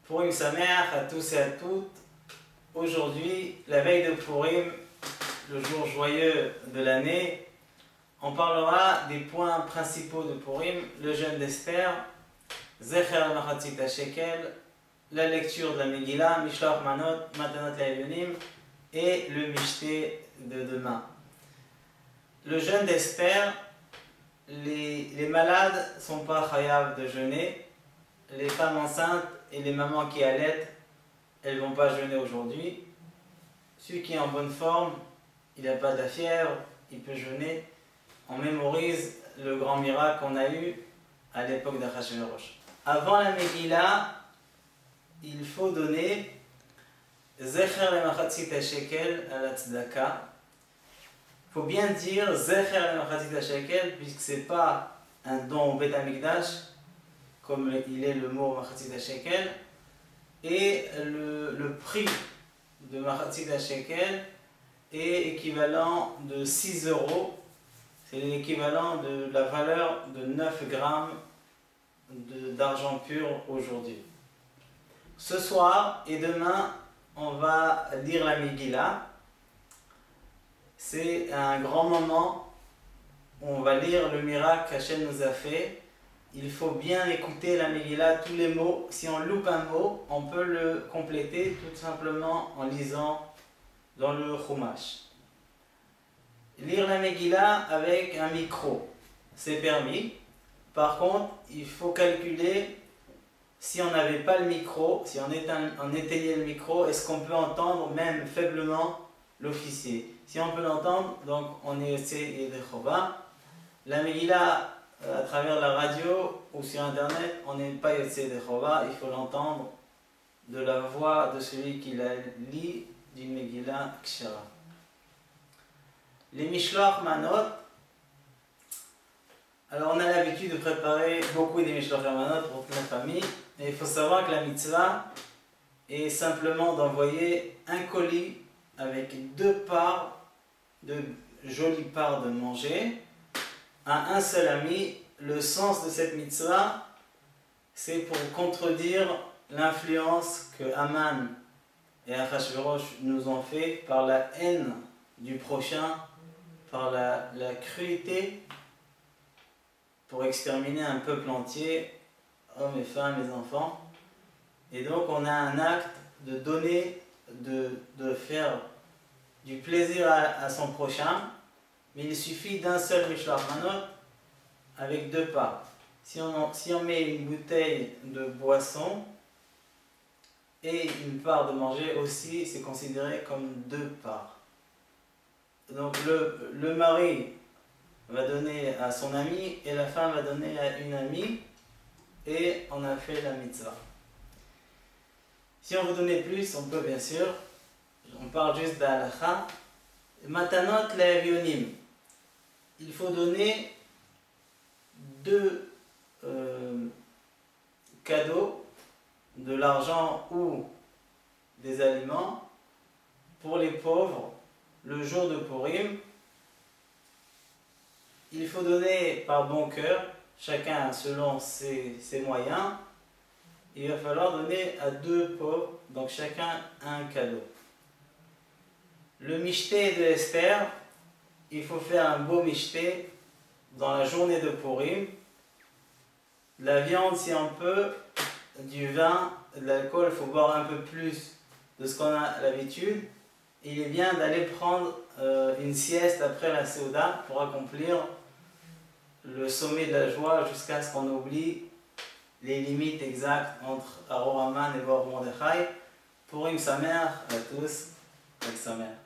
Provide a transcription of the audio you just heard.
Purim Sameach à tous et à toutes. Aujourd'hui, la veille de Purim, le jour joyeux de l'année, on parlera des points principaux de Purim, le jeûne d'Esther, Zecher al-Machatzit HaShekel, la lecture de la Megillah, Mishloach Manot, Matanot Le'Evonim et le Mishté de demain. Le jeûne d'Esther, les malades ne sont pas chayav de jeûner. Les femmes enceintes et les mamans qui allaitent, elles ne vont pas jeûner aujourd'hui. Celui qui est en bonne forme, il n'a pas de la fièvre, il peut jeûner. On mémorise le grand miracle qu'on a eu à l'époque d'Achashverosh. Avant la Megillah, il faut donner Zecher le-Machatzit HaShekel à la Tzedaka. Il faut bien dire Zecher le-Machatzit HaShekel, puisque ce n'est pas un don au Beth Amikdash, comme il est le mot Machatzit HaShekel, et le prix de Machatzit HaShekel est équivalent de 6 euros. C'est l'équivalent de la valeur de 9 grammes d'argent pur aujourd'hui. Ce soir et demain, on va lire la Megillah. C'est un grand moment où on va lire le miracle qu'Hachem nous a fait. Il faut bien écouter la Megillah, tous les mots. Si on loupe un mot, on peut le compléter tout simplement en lisant dans le Chumash. Lire la Megillah avec un micro, c'est permis. Par contre, il faut calculer si on n'avait pas le micro, si on éteignait le micro, est-ce qu'on peut entendre même faiblement l'officier. Si on peut l'entendre, donc on est Yotzei Yedei Chova. La Megillah, à travers la radio ou sur internet, on n'est pas Yotzei Yedei Chova, il faut l'entendre de la voix de celui qui la lit d'une Megillah Kshera. Les Mishloach Manot, alors on a l'habitude de préparer beaucoup des Mishloach Manot pour toute la famille, et il faut savoir que la mitzvah est simplement d'envoyer un colis avec 2 parts, de jolies parts de manger, à un seul ami. Le sens de cette mitzvah, c'est pour contredire l'influence que Haman et Achashverosh nous ont fait par la haine du prochain, par la cruauté, pour exterminer un peuple entier, hommes et femmes et enfants. Et donc on a un acte de donner, de faire du plaisir à son prochain, mais il suffit d'un seul Mishloach Manot avec 2 parts. Si on met une bouteille de boisson et une part de manger aussi, c'est considéré comme 2 parts. Donc le mari va donner à son ami et la femme va donner à une amie, et on a fait la mitzvah. Si on veut donner plus, on peut bien sûr. On parle juste d'Halacha. Matanot Le'Evonim. Il faut donner 2 cadeaux, de l'argent ou des aliments, pour les pauvres le jour de Purim. Il faut donner par bon cœur, chacun selon ses moyens. Il va falloir donner à 2 pauvres, donc chacun un cadeau. Le Mishté de Esther, il faut faire un beau Mishté dans la journée de Purim. De la viande si on peut, du vin, de l'alcool, il faut boire un peu plus de ce qu'on a l'habitude. Il est bien d'aller prendre une sieste après la Seuda pour accomplir le sommet de la joie jusqu'à ce qu'on oublie les limites exactes entre Aroraman et Bor Mordechai. Purim Sameach à tous, avec sa mère.